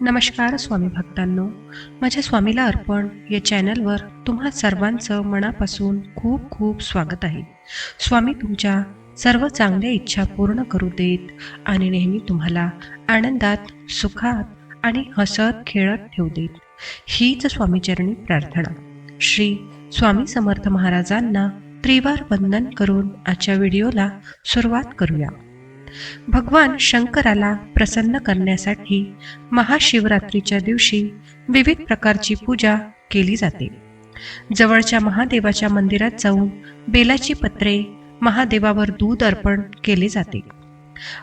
नमस्कार स्वामी भक्तांनो, माझ्या स्वामीला अर्पण या चॅनलवर तुम्हा सर्वांचं मनापासून खूप खूप स्वागत आहे. स्वामी तुमच्या सर्व चांगल्या इच्छा पूर्ण करू देत आणि नेहमी तुम्हाला आनंदात, सुखात आणि हसत खेळत ठेवू देत, हीच स्वामीचरणी प्रार्थना. श्री स्वामी समर्थ महाराजांना त्रिवार वंदन करून आजच्या व्हिडिओला सुरुवात करूया. भगवान शंकराला प्रसन्न करण्यासाठी महाशिवरात्रीच्या दिवशी विविध प्रकारची पूजा केली जाते. जवळच्या महादेवाच्या मंदिरात जाऊन बेलाची पत्रे, महादेवावर दूध अर्पण केले जाते.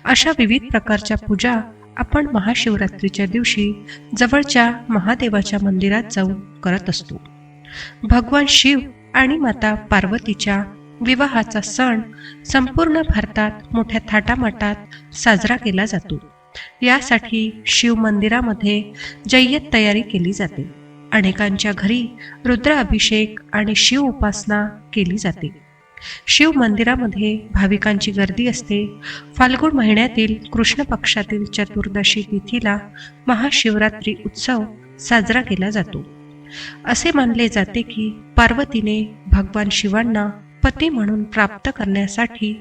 अशा विविध प्रकारच्या पूजा आपण महाशिवरात्रीच्या दिवशी जवळच्या महादेवाच्या मंदिरात जाऊन करत असतो. भगवान शिव आणि माता पार्वतीच्या विवाहाचा सण संपूर्ण भारतात मोठ्या थाटामाटात साजरा केला जातो. यासाठी शिव मंदिरामध्ये जय्यत तयारी केली जाते. अनेकांच्या घरी रुद्र अभिषेक आणि शिव उपासना केली जाते. शिव मंदिरामध्ये भाविकांची गर्दी असते. फाल्गुन महिन्यातील कृष्ण पक्षातील चतुर्दशी तिथीला महाशिवरात्री उत्सव साजरा केला जातो. असे मानले जाते की पार्वतीने भगवान शिवांना पती म्हणून प्राप्त करण्यासाठी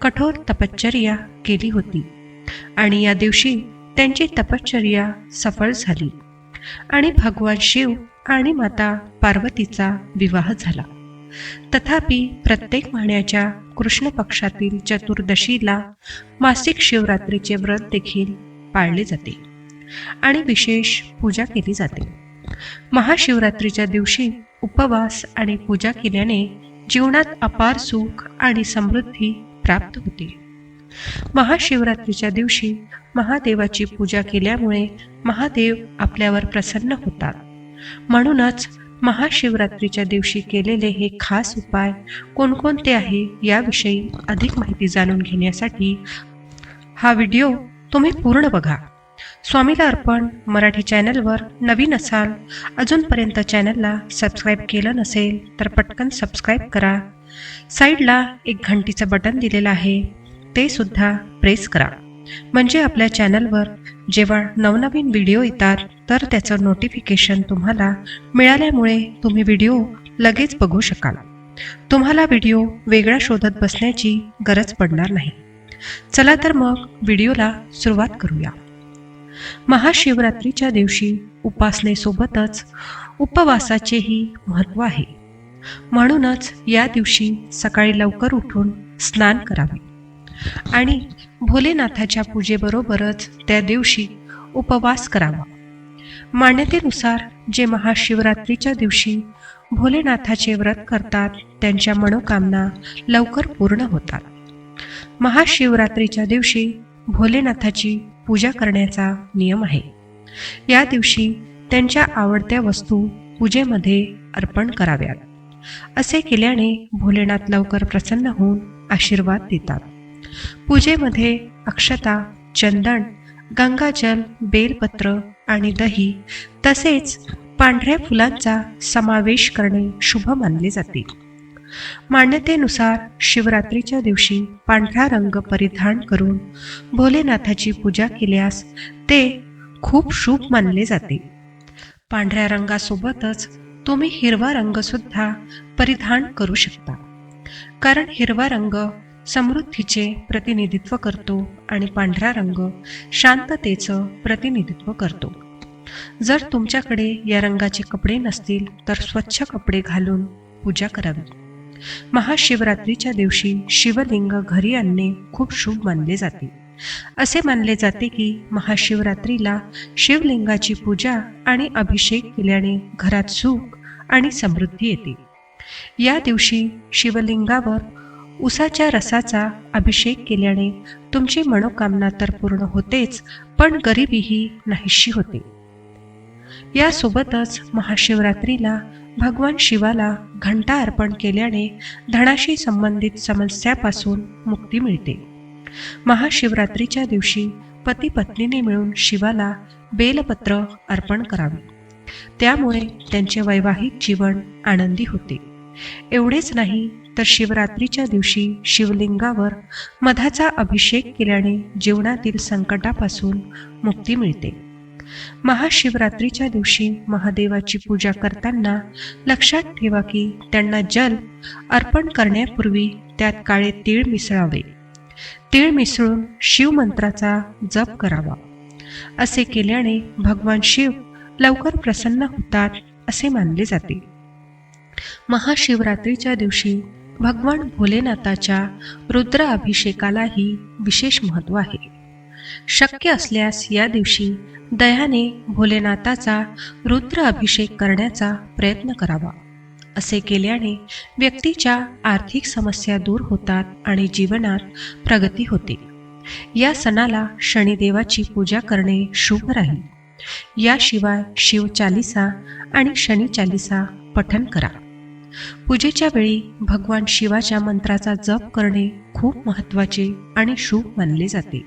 कठोर तपश्चर्या केली होती आणि या दिवशी त्यांची तपश्चर्या सफल झाली आणि भगवान शिव आणि माता पार्वतीचा विवाह झाला. तथापि प्रत्येक महिन्याच्या कृष्ण पक्षातील चतुर्दशीला मासिक शिवरात्रीचे व्रत देखील पाळले जाते आणि विशेष पूजा केली जाते. महाशिवरात्रीच्या दिवशी उपवास आणि पूजा केल्याने जीवनात अपार सुख आणि समृद्धी प्राप्त होते. महाशिवरात्रीच्या दिवशी महादेवाची पूजा केल्यामुळे महादेव आपल्यावर प्रसन्न होतात. म्हणूनच महाशिवरात्रीच्या दिवशी केलेले हे खास उपाय कोणकोणते आहे याविषयी अधिक माहिती जाणून घेण्यासाठी हा व्हिडिओ तुम्ही पूर्ण बघा. स्वामीला अर्पण मराठी चॅनलवर नवीन असाल, अजूनपर्यंत चॅनलला सबस्क्राईब केलं नसेल तर पटकन सबस्क्राईब करा. साईडला एक घंटीचं बटन दिलेलं आहे, ते सुद्धा प्रेस करा, म्हणजे आपल्या चॅनलवर जेव्हा नवनवीन व्हिडिओ येतात तर त्याचं नोटिफिकेशन तुम्हाला मिळाल्यामुळे तुम्ही व्हिडिओ लगेच बघू शकाल. तुम्हाला व्हिडिओ वेगळा शोधत बसण्याची गरज पडणार नाही. चला तर मग व्हिडिओला सुरुवात करूया. महाशिवरात्रीच्या दिवशी उपासनेसोबतच उपवासाचेही महत्त्व आहे. म्हणूनच या दिवशी सकाळी लवकर उठून स्नान करावे आणि भोलेनाथाच्या पूजेबरोबरच त्या दिवशी उपवास करावा. मान्यतेनुसार जे महाशिवरात्रीच्या दिवशी भोलेनाथाचे व्रत करतात त्यांच्या मनोकामना लवकर पूर्ण होतात. महाशिवरात्रीच्या दिवशी भोलेनाथाची पूजा करण्याचा नियम आहे. या दिवशी त्यांच्या आवडत्या वस्तू पूजेमध्ये अर्पण कराव्यात. असे केल्याने भोलेनाथ लवकर प्रसन्न होऊन आशीर्वाद देतात. पूजेमध्ये अक्षता, चंदन, गंगाजल, बेलपत्र आणि दही तसेच पांढऱ्या फुलांचा समावेश करणे शुभ मानले जाते. मान्यतेनुसार शिवरात्रीच्या दिवशी पांढरा रंग परिधान करून भोलेनाथाची पूजा केल्यास ते खूप शुभ मानले जाते. पांढऱ्या रंगासोबतच तुम्ही हिरवा रंग सुद्धा परिधान करू शकता, कारण हिरवा रंग समृद्धीचे प्रतिनिधित्व करतो आणि पांढरा रंग शांततेचं प्रतिनिधित्व करतो. जर तुमच्याकडे या रंगाचे कपडे नसतील तर स्वच्छ कपडे घालून पूजा करावी. महाशिवरात्रीच्या दिवशी शिवलिंग घरी आणणे खूप शुभ मानले जाते. असे मानले जाते की महाशिवरात्रीला शिवलिंगाची पूजा आणि अभिषेक केल्याने घरात सुख आणि समृद्धी येते. या दिवशी शिवलिंगावर उसाच्या रसाचा अभिषेक केल्याने तुमची मनोकामना तर पूर्ण होतेच, पण गरिबीही नाहीशी होते. यासोबतच महाशिवरात्रीला भगवान शिवाला घंटा अर्पण केल्याने धनाशी संबंधित समस्यापासून मुक्ती मिळते. महाशिवरात्रीच्या दिवशी पती पत्नीने मिळून शिवाला बेलपत्र अर्पण करावे. त्यामुळे त्यांचे वैवाहिक जीवन आनंदी होते. एवढेच नाही तर शिवरात्रीच्या दिवशी शिवलिंगावर मधाचा अभिषेक केल्याने जीवनातील संकटापासून मुक्ती मिळते. महाशिवरात्रीच्या दिवशी महादेवाची पूजा करताना लक्षात ठेवा की त्यांना जल अर्पण करण्यापूर्वी त्यात काळे तीळ मिसळावे. तीळ मिसळून शिवमंत्राचा जप करावा. असे केल्याने भगवान शिव लवकर प्रसन्न होतात असे मानले जाते. महाशिवरात्रीच्या दिवशी भगवान भोलेनाथाच्या रुद्र अभिषेकालाही विशेष महत्त्व आहे. शक्य असल्यास या दिवशी दह्याने भोलेनाथाचा रुद्र अभिषेक करण्याचा प्रयत्न करावा. असे केल्याने व्यक्तीच्या आर्थिक समस्या दूर होतात आणि जीवनात प्रगती होते. या सणाला शनिदेवाची पूजा करणे शुभ राहील. याशिवाय शिवचालिसा आणि शनी चालिसा पठण करा. पूजेच्या वेळी भगवान शिवाच्या मंत्राचा जप करणे खूप महत्त्वाचे आणि शुभ मानले जाते.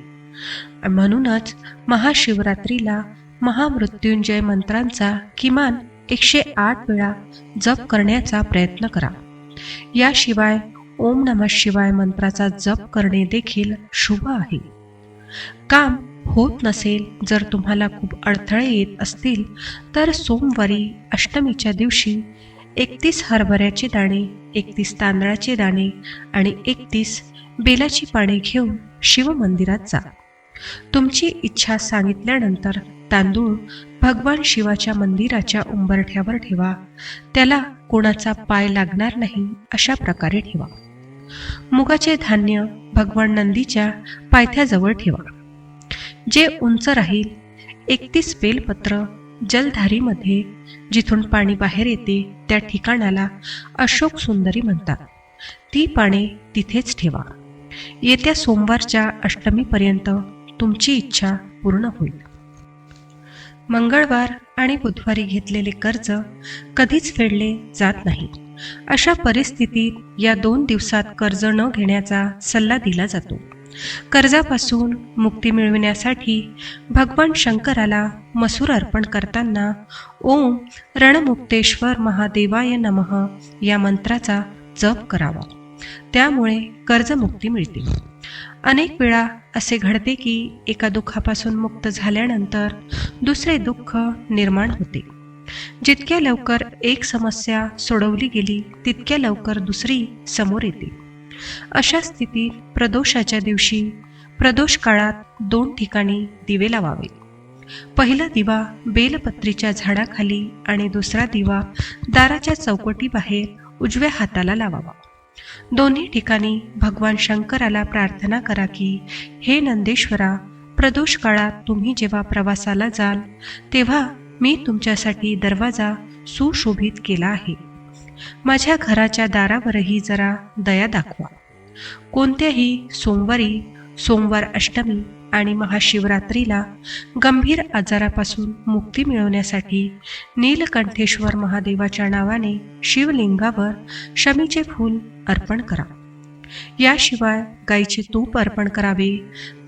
म्हणूनच महाशिवरात्रीला महामृत्युंजय मंत्रांचा किमान 108 वेळा जप करण्याचा प्रयत्न करा. याशिवाय ओम नमः शिवाय मंत्राचा जप करणे देखील शुभ आहे. काम होत नसेल, जर तुम्हाला खूप अडथळे येत असतील तर सोमवारी अष्टमीच्या दिवशी 31 हरभऱ्याचे दाणे, 31 तांदळाचे दाणे आणि 31 बेलाची पाने घेऊन शिवमंदिरात जा. तुमची इच्छा सांगितल्यानंतर तांदूळ भगवान शिवाच्या मंदिराच्या उंबरठ्यावर ठेवा. त्याला कोणाचा पाय लागणार नाही अशा प्रकारे ठेवा. मुगाचे धान्य भगवान नंदीच्या पायथ्याजवळ ठेवा. जे उंच राहील 31 बेलपत्र जलधारीमध्ये जिथून पाणी बाहेर येते त्या ठिकाणाला अशोक सुंदरी म्हणतात. ती पाने तिथेच ठेवा. येत्या सोमवारच्या अष्टमीपर्यंत तुमची इच्छा पूर्ण होईल. मंगळवार आणि बुधवारी घेतलेले कर्ज कधीच फेडले जात नाही. अशा परिस्थितीत या 2 दिवसात कर्ज न घेण्याचा सल्ला दिला जातो. कर्जापासून मुक्ती मिळविण्यासाठी भगवान शंकराला मसूर अर्पण करताना ओम रणमुक्तेश्वर महादेवाय नमः या मंत्राचा जप करावा. त्यामुळे कर्जमुक्ती मिळते. अनेक वेळा असे घडते की एका दुःखापासून मुक्त झाल्यानंतर दुसरे दुःख निर्माण होते. जितक्या लवकर एक समस्या सोडवली गेली तितक्या लवकर दुसरी समोर येते. अशा स्थितीत प्रदोषाच्या दिवशी प्रदोष काळात 2 ठिकाणी दिवे लावावे. पहिला दिवा बेलपत्रीच्या झाडाखाली आणि दुसरा दिवा दाराच्या चौकटीबाहेर उजव्या हाताला लावावा. दोन्ही ठिकाणी भगवान शंकराला प्रार्थना करा की हे नंदेश्वरा, प्रदोष काळात तुम्ही जेव्हा प्रवासाला जाल तेव्हा मी तुमच्यासाठी दरवाजा सुशोभित केला आहे. माझ्या घराच्या दारावरही जरा दया दाखवा. कोणत्याही सोमवारी, सोमवार अष्टमी आणि महाशिवरात्रीला गंभीर आजारापासून मुक्ती मिळवण्यासाठी नीलकंठेश्वर महादेवाच्या नावाने शिवलिंगावर शमीचे फूल अर्पण करा. याशिवाय गाईचे तूप अर्पण करावे.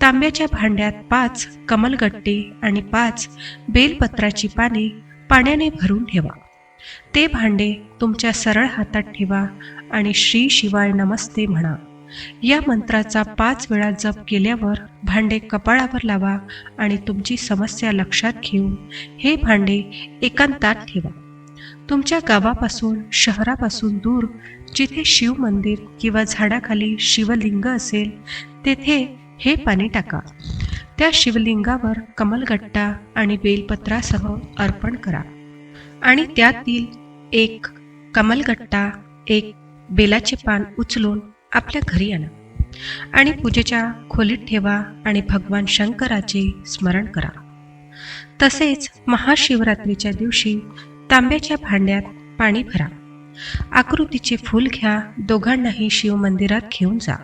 तांब्याच्या भांड्यात 5 कमलगट्टे आणि 5 बेलपत्राची पाने पाण्याने भरून ठेवा. ते भांडे तुमच्या सरळ हातात ठेवा आणि श्री शिवाय नमस्ते म्हणा. या मंत्राचा 5 वेळा जप केल्यावर भांडे कपाळावर लावा आणि तुमची समस्या लक्षात घेऊन हे भांडे एकांतात ठेवा. तुमच्या गावापासून, शहरापासून दूर जिथे शिव मंदिर किंवा झाडाखाली शिवलिंग असेल तेथे हे पाणी टाका. त्या शिवलिंगावर कमलगट्टा आणि बेलपत्रासह अर्पण करा आणि त्यातील 1 कमलगट्टा, 1 बेलाचे पान उचलून आपल्या घरी आणा आणि पूजेच्या खोलीत ठेवा आणि भगवान शंकराचे स्मरण करा. तसेच महाशिवरात्रीच्या दिवशी तांब्याच्या भांड्यात पाणी भरा. आकृतीचे फूल घ्या. दोघांनाही शिवमंदिरात घेऊन जा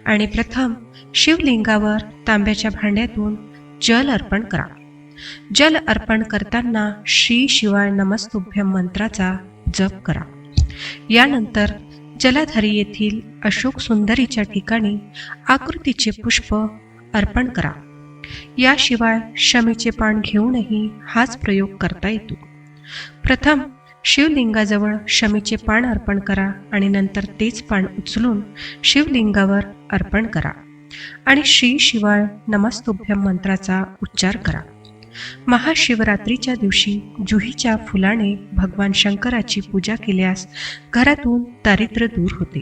आणि प्रथम शिवलिंगावर तांब्याच्या भांड्यातून जल अर्पण करा. जल अर्पण करताना श्री शिवाय नमस्तुभ्यम मंत्राचा जप करा. यानंतर जलाधारी येथील अशोक सुंदरीच्या ठिकाणी आकृतीचे पुष्प अर्पण करा. याशिवाय शमीचे पान घेऊनही हाच प्रयोग करता येतो. प्रथम शिवलिंगाजवळ शमीचे पान अर्पण करा आणि नंतर तेच पान उचलून शिवलिंगावर अर्पण करा आणि श्री शिवाय नमस्तुभ्यम मंत्राचा उच्चार करा. महाशिवरात्रीच्या दिवशी जुहीच्या फुलाने भगवान शंकराची पूजा केल्यास घरातून दारिद्र्य दूर होते.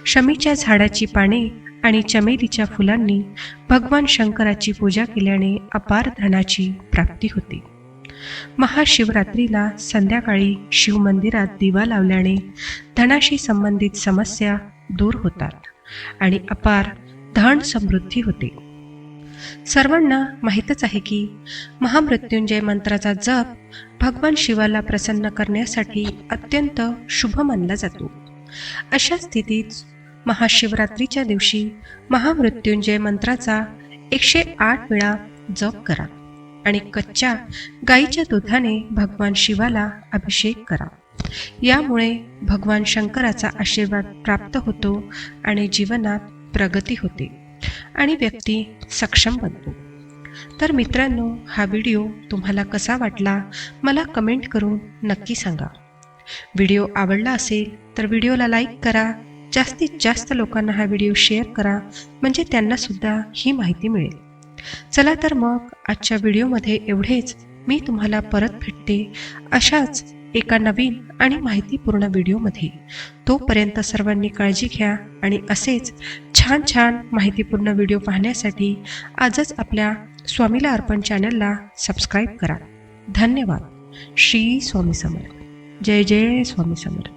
शमीच्या झाडाची पाने आणि चमेलीच्या फुलांनी भगवान शंकराची पूजा केल्याने अपार धनाची प्राप्ती होते. महाशिवरात्रीला संध्याकाळी शिवमंदिरात दिवा लावल्याने धनाशी संबंधित समस्या दूर होतात आणि अपार धन समृद्धी होते. सर्वांना माहीतच आहे की महामृत्युंजय मंत्राचा जप भगवान शिवाला प्रसन्न करण्यासाठी अत्यंत शुभ मानला जातो. अशा स्थितीत महाशिवरात्रीच्या दिवशी महामृत्युंजय मंत्राचा 108 वेळा जप करा आणि कच्च्या गाईच्या दुधाने भगवान शिवाला अभिषेक करा. यामुळे भगवान शंकराचा आशीर्वाद प्राप्त होतो आणि जीवनात प्रगती होते आणि व्यक्ती सक्षम बनतो. तर मित्रांनो, हा व्हिडिओ तुम्हाला कसा वाटला मला कमेंट करून नक्की सांगा. व्हिडिओ आवडला असेल तर व्हिडिओला लाईक करा, जास्तीत जास्त लोकांना हा व्हिडिओ शेअर करा म्हणजे त्यांना सुद्धा ही माहिती मिळेल. चला तर मग आजच्या व्हिडिओमध्ये एवढेच. मी तुम्हाला परत भेटते अशाच एका नवीन आणि माहितीपूर्ण व्हिडिओमध्ये. तोपर्यंत सर्वांनी काळजी घ्या आणि असेच छान छान माहितीपूर्ण व्हिडिओ पाहण्यासाठी आजच आपल्या स्वामीला अर्पण चॅनलला सबस्क्राईब करा. धन्यवाद. श्री स्वामी समर्थ. जय जय स्वामी समर्थ.